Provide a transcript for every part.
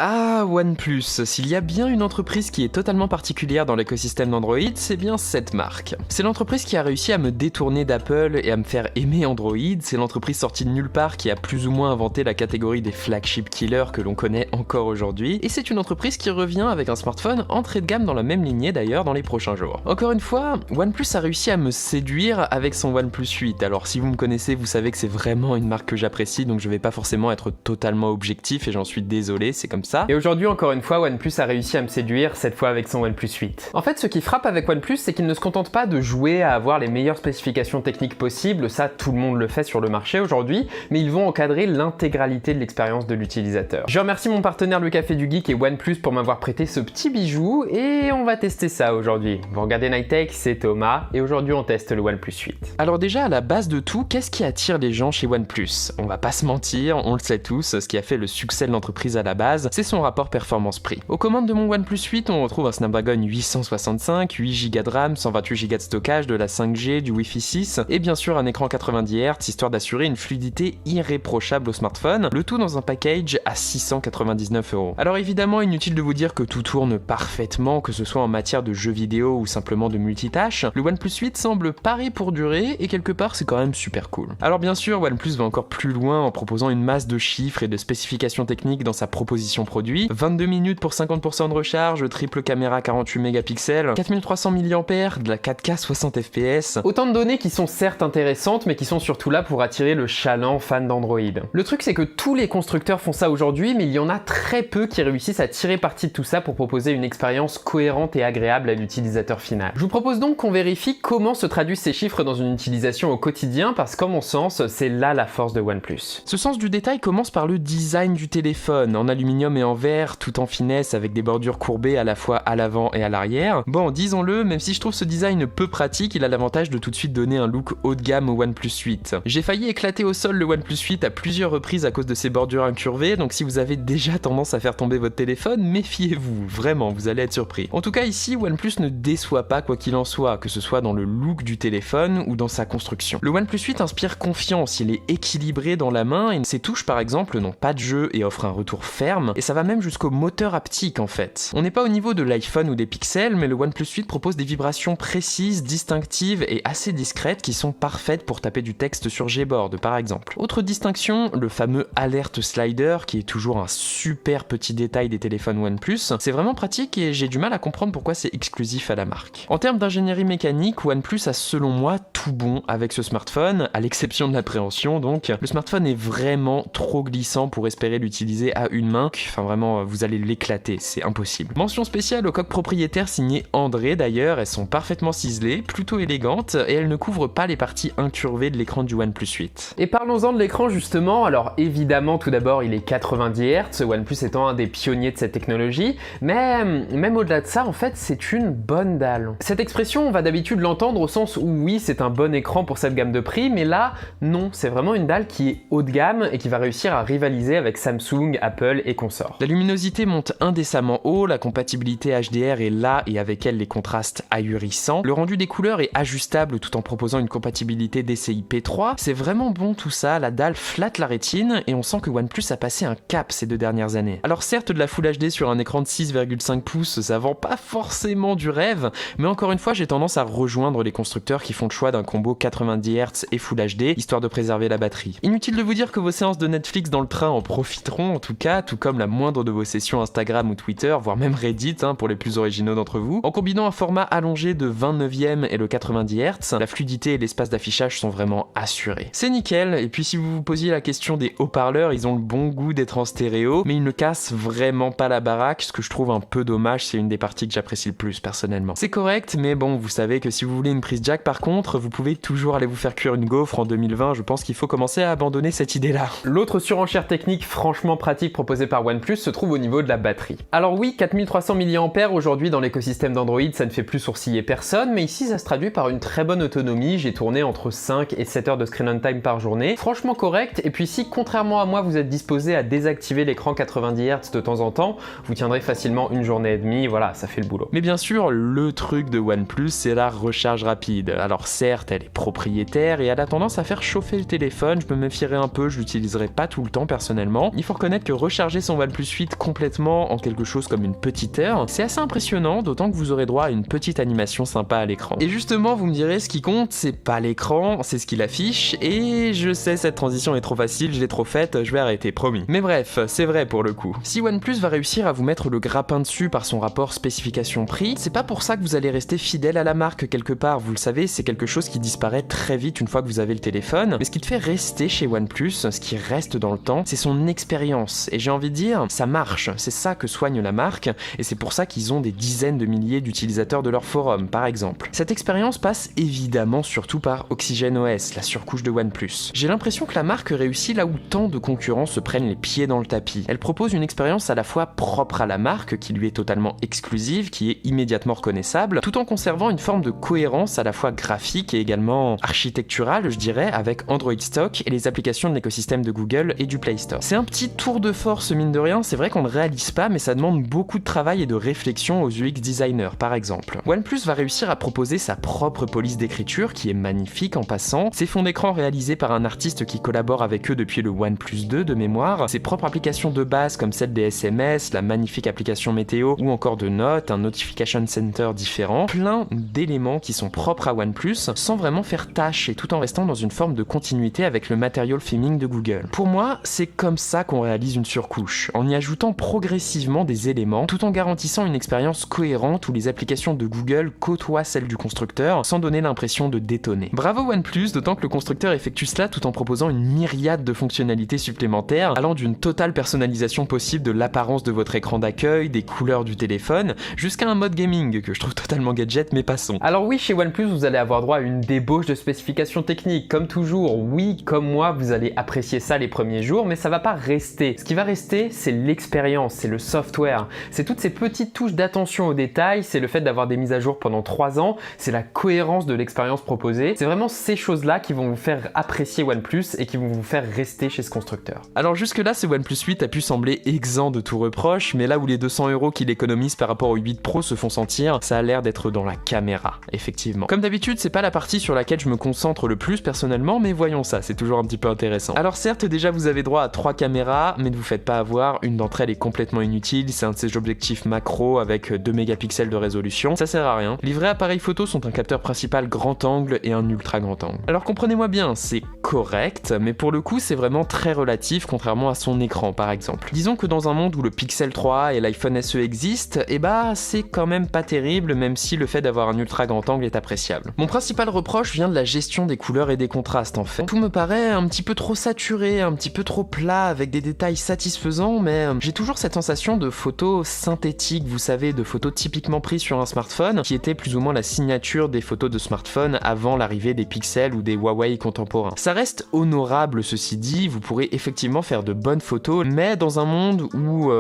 Ah, OnePlus, s'il y a bien une entreprise qui est totalement particulière dans l'écosystème d'Android, c'est bien cette marque. C'est l'entreprise qui a réussi à me détourner d'Apple et à me faire aimer Android, c'est l'entreprise sortie de nulle part qui a plus ou moins inventé la catégorie des flagship killers que l'on connaît encore aujourd'hui, et c'est une entreprise qui revient avec un smartphone entrée de gamme dans la même lignée d'ailleurs dans les prochains jours. Encore une fois, OnePlus a réussi à me séduire avec son OnePlus 8, alors si vous me connaissez, vous savez que c'est vraiment une marque que j'apprécie, donc je vais pas forcément être totalement objectif et j'en suis désolé, c'est comme ça. Et aujourd'hui, encore une fois, OnePlus a réussi à me séduire, cette fois avec son OnePlus 8. En fait, ce qui frappe avec OnePlus, c'est qu'il ne se contente pas de jouer à avoir les meilleures spécifications techniques possibles, ça tout le monde le fait sur le marché aujourd'hui, mais ils vont encadrer l'intégralité de l'expérience de l'utilisateur. Je remercie mon partenaire Le Café du Geek et OnePlus pour m'avoir prêté ce petit bijou, et on va tester ça aujourd'hui. Vous regardez Night Tech, c'est Thomas, et aujourd'hui on teste le OnePlus 8. Alors déjà, à la base de tout, qu'est-ce qui attire les gens chez OnePlus? On va pas se mentir, on le sait tous, ce qui a fait le succès de l'entreprise à la base, c'est son rapport performance-prix. Aux commandes de mon OnePlus 8, on retrouve un Snapdragon 865, 8Go de RAM, 128Go de stockage, de la 5G, du Wi-Fi 6, et bien sûr un écran 90 Hz, histoire d'assurer une fluidité irréprochable au smartphone, le tout dans un package à 699€. Alors évidemment, inutile de vous dire que tout tourne parfaitement, que ce soit en matière de jeux vidéo ou simplement de multitâche, le OnePlus 8 semble paré pour durer, et quelque part c'est quand même super cool. Alors bien sûr, OnePlus va encore plus loin en proposant une masse de chiffres et de spécifications techniques dans sa proposition produit. 22 minutes pour 50% de recharge, triple caméra 48 mégapixels, 4300 mAh, de la 4K 60 fps. Autant de données qui sont certes intéressantes, mais qui sont surtout là pour attirer le chaland fan d'Android. Le truc c'est que tous les constructeurs font ça aujourd'hui, mais il y en a très peu qui réussissent à tirer parti de tout ça pour proposer une expérience cohérente et agréable à l'utilisateur final. Je vous propose donc qu'on vérifie comment se traduisent ces chiffres dans une utilisation au quotidien, parce qu'à mon sens, c'est là la force de OnePlus. Ce sens du détail commence par le design du téléphone, en aluminium et en verre, tout en finesse avec des bordures courbées à la fois à l'avant et à l'arrière. Bon, disons-le, même si je trouve ce design peu pratique, il a l'avantage de tout de suite donner un look haut de gamme au OnePlus 8. J'ai failli éclater au sol le OnePlus 8 à plusieurs reprises à cause de ses bordures incurvées, donc si vous avez déjà tendance à faire tomber votre téléphone, méfiez-vous, vraiment, vous allez être surpris. En tout cas ici, OnePlus ne déçoit pas quoi qu'il en soit, que ce soit dans le look du téléphone ou dans sa construction. Le OnePlus 8 inspire confiance, il est équilibré dans la main et ses touches par exemple n'ont pas de jeu et offrent un retour ferme, et ça va même jusqu'au moteur haptique en fait. On n'est pas au niveau de l'iPhone ou des pixels, mais le OnePlus 8 propose des vibrations précises, distinctives et assez discrètes qui sont parfaites pour taper du texte sur Gboard par exemple. Autre distinction, le fameux Alert Slider qui est toujours un super petit détail des téléphones OnePlus. C'est vraiment pratique et j'ai du mal à comprendre pourquoi c'est exclusif à la marque. En termes d'ingénierie mécanique, OnePlus a selon moi tout bon avec ce smartphone, à l'exception de l'appréhension donc. Le smartphone est vraiment trop glissant pour espérer l'utiliser à une main, enfin vraiment vous allez l'éclater, c'est impossible. Mention spéciale aux coques propriétaires signées André d'ailleurs, elles sont parfaitement ciselées, plutôt élégantes, et elles ne couvrent pas les parties incurvées de l'écran du OnePlus 8. Et parlons-en de l'écran justement, alors évidemment tout d'abord il est 90 Hz, OnePlus étant un des pionniers de cette technologie, mais même au-delà de ça en fait c'est une bonne dalle. Cette expression on va d'habitude l'entendre au sens où oui c'est un bon écran pour cette gamme de prix, mais là non, c'est vraiment une dalle qui est haut de gamme et qui va réussir à rivaliser avec Samsung, Apple et consorts. La luminosité monte indécemment haut, la compatibilité HDR est là et avec elle les contrastes ahurissants, le rendu des couleurs est ajustable tout en proposant une compatibilité DCI P3, c'est vraiment bon tout ça, la dalle flatte la rétine et on sent que OnePlus a passé un cap ces 2 dernières années. Alors certes de la Full HD sur un écran de 6,5 pouces ça vend pas forcément du rêve, mais encore une fois j'ai tendance à rejoindre les constructeurs qui font le choix d'un combo 90 Hz et Full HD, histoire de préserver la batterie. Inutile de vous dire que vos séances de Netflix dans le train en profiteront en tout cas, tout comme la moindre de vos sessions Instagram ou Twitter, voire même Reddit pour les plus originaux d'entre vous. En combinant un format allongé de 29e et le 90 Hz, la fluidité et l'espace d'affichage sont vraiment assurés. C'est nickel, et puis si vous vous posiez la question des haut-parleurs, ils ont le bon goût d'être en stéréo, mais ils ne cassent vraiment pas la baraque, ce que je trouve un peu dommage, c'est une des parties que j'apprécie le plus personnellement. C'est correct, mais bon, vous savez que si vous voulez une prise jack par contre, vous pouvez toujours aller vous faire cuire une gaufre en 2020, je pense qu'il faut commencer à abandonner cette idée-là. L'autre surenchère technique franchement pratique proposée par OnePlus se trouve au niveau de la batterie. Alors oui, 4300 mAh aujourd'hui dans l'écosystème d'Android, ça ne fait plus sourciller personne, mais ici ça se traduit par une très bonne autonomie, j'ai tourné entre 5 et 7 heures de screen on time par journée, franchement correct, et puis si contrairement à moi vous êtes disposé à désactiver l'écran 90 Hz de temps en temps, vous tiendrez facilement une journée et demie, voilà, ça fait le boulot. Mais bien sûr, le truc de OnePlus, c'est la recharge rapide. Alors certes, elle est propriétaire et elle a tendance à faire chauffer le téléphone, je me méfierais un peu, je l'utiliserai pas tout le temps personnellement. Il faut reconnaître que recharger son OnePlus 8 complètement en quelque chose comme une petite heure. C'est assez impressionnant, d'autant que vous aurez droit à une petite animation sympa à l'écran. Et justement, vous me direz, ce qui compte, c'est pas l'écran, c'est ce qu'il affiche, et je sais, cette transition est trop facile, je l'ai trop faite, je vais arrêter, promis. Mais bref, c'est vrai pour le coup. Si OnePlus va réussir à vous mettre le grappin dessus par son rapport spécification-prix, c'est pas pour ça que vous allez rester fidèle à la marque quelque part, vous le savez, c'est quelque chose qui disparaît très vite une fois que vous avez le téléphone, mais ce qui te fait rester chez OnePlus, ce qui reste dans le temps, c'est son expérience, et j'ai envie de dire, ça marche, c'est ça que soigne la marque, et c'est pour ça qu'ils ont des dizaines de milliers d'utilisateurs de leur forum, par exemple. Cette expérience passe évidemment surtout par OxygenOS, la surcouche de OnePlus. J'ai l'impression que la marque réussit là où tant de concurrents se prennent les pieds dans le tapis. Elle propose une expérience à la fois propre à la marque, qui lui est totalement exclusive, qui est immédiatement reconnaissable, tout en conservant une forme de cohérence à la fois graphique et également architecturale, je dirais, avec Android Stock et les applications de l'écosystème de Google et du Play Store. C'est un petit tour de force mine de rien, c'est vrai qu'on ne réalise pas, mais ça demande beaucoup de travail et de réflexion aux UX designers par exemple. OnePlus va réussir à proposer sa propre police d'écriture qui est magnifique en passant, ses fonds d'écran réalisés par un artiste qui collabore avec eux depuis le OnePlus 2 de mémoire, ses propres applications de base comme celle des SMS, la magnifique application météo ou encore de notes, un notification center différent, plein d'éléments qui sont propres à OnePlus sans vraiment faire tâche et tout en restant dans une forme de continuité avec le material theming de Google. Pour moi, c'est comme ça qu'on réalise une surcouche, en y ajoutant progressivement des éléments tout en garantissant une expérience cohérente où les applications de Google côtoient celles du constructeur sans donner l'impression de détonner. Bravo OnePlus, d'autant que le constructeur effectue cela tout en proposant une myriade de fonctionnalités supplémentaires, allant d'une totale personnalisation possible de l'apparence de votre écran d'accueil, des couleurs du téléphone, jusqu'à un mode gaming que je trouve totalement gadget, mais passons. Alors oui, chez OnePlus, vous allez avoir droit à une débauche de spécifications techniques, comme toujours. Oui, comme moi, vous allez apprécier ça les premiers jours, mais ça va pas rester. Ce qui va rester, c'est l'expérience, c'est le software, c'est toutes ces petites touches d'attention aux détails, c'est le fait d'avoir des mises à jour pendant 3 ans, c'est la cohérence de l'expérience proposée, c'est vraiment ces choses-là qui vont vous faire apprécier OnePlus et qui vont vous faire rester chez ce constructeur. Alors jusque-là, ce OnePlus 8 a pu sembler exempt de tout reproche, mais là où les 200 € qu'il économise par rapport au 8 Pro se font sentir, ça a l'air d'être dans la caméra, effectivement. Comme d'habitude, c'est pas la partie sur laquelle je me concentre le plus personnellement, mais voyons ça, c'est toujours un petit peu intéressant. Alors certes, déjà vous avez droit à 3 caméras, mais ne vous faites pas avoir, une d'entre elles est complètement inutile, c'est un de ces objectifs macro avec 2 mégapixels de résolution, ça sert à rien. Les vrais appareils photo sont un capteur principal grand angle et un ultra grand angle. Alors comprenez-moi bien, c'est correct, mais pour le coup c'est vraiment très relatif contrairement à son écran par exemple. Disons que dans un monde où le Pixel 3a et l'iPhone SE existent, et bah c'est quand même pas terrible même si le fait d'avoir un ultra grand angle est appréciable. Mon principal reproche vient de la gestion des couleurs et des contrastes en fait. Tout me paraît un petit peu trop saturé, un petit peu trop plat avec des détails satisfaisants, mais j'ai toujours cette sensation de photos synthétiques, vous savez, de photos typiquement prises sur un smartphone, qui était plus ou moins la signature des photos de smartphone avant l'arrivée des Pixel ou des Huawei contemporains. Ça reste honorable ceci dit, vous pourrez effectivement faire de bonnes photos, mais dans un monde où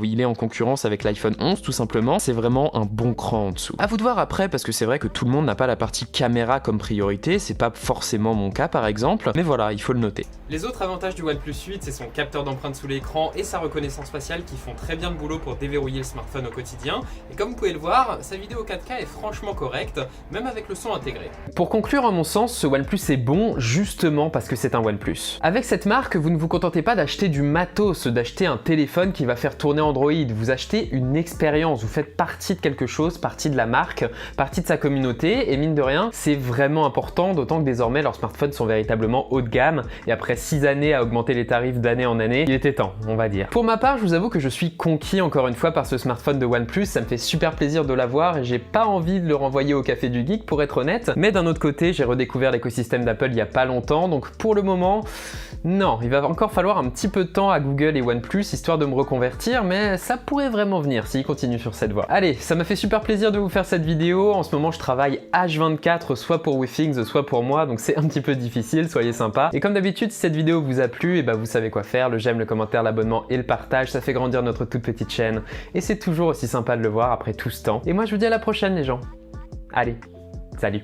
il est en concurrence avec l'iPhone 11 tout simplement, c'est vraiment un bon cran en dessous. À vous de voir après, parce que c'est vrai que tout le monde n'a pas la partie caméra comme priorité, c'est pas forcément mon cas par exemple, mais voilà, il faut le noter. Les autres avantages du OnePlus 8, c'est son capteur d'empreinte sous l'écran et sa reconnaissance faciale qui font très bien le boulot pour déverrouiller le smartphone au quotidien. Et comme vous pouvez le voir, sa vidéo 4K est franchement correcte, même avec le son intégré. Pour conclure, à mon sens, ce OnePlus est bon justement parce que c'est un OnePlus. Avec cette marque, vous ne vous contentez pas d'acheter du matos, d'acheter un téléphone qui va faire tourner Android, vous achetez une expérience, vous faites partie de quelque chose, partie de la marque, partie de sa communauté, et mine de rien, c'est vraiment important, d'autant que désormais leurs smartphones sont véritablement haut de gamme, et après 6 années à augmenter les tarifs d'année en année, il était temps, on va dire. Pour ma part, je vous avoue que je suis conquis encore une fois par ce smartphone de OnePlus, ça me fait super plaisir de l'avoir et j'ai pas envie de le renvoyer au café du geek pour être honnête, mais d'un autre côté, j'ai redécouvert l'écosystème d'Apple il y a pas longtemps, donc pour le moment, non, il va encore falloir un petit peu de temps à Google et OnePlus histoire de me reconvertir, mais ça pourrait vraiment venir s'il continue sur cette voie. Allez, ça m'a fait super plaisir de vous faire cette vidéo, en ce moment je travaille H24 soit pour WeThings, soit pour moi, donc c'est un petit peu difficile, soyez sympa. Et comme d'habitude, si cette vidéo vous a plu, et vous savez quoi faire, le j'aime, le commentaire, l'abonnement et le partage, ça fait grandir notre toute petite chaîne, et c'est toujours aussi sympa de le voir après tout ce temps. Et moi je vous dis à la prochaine les gens. Allez, salut.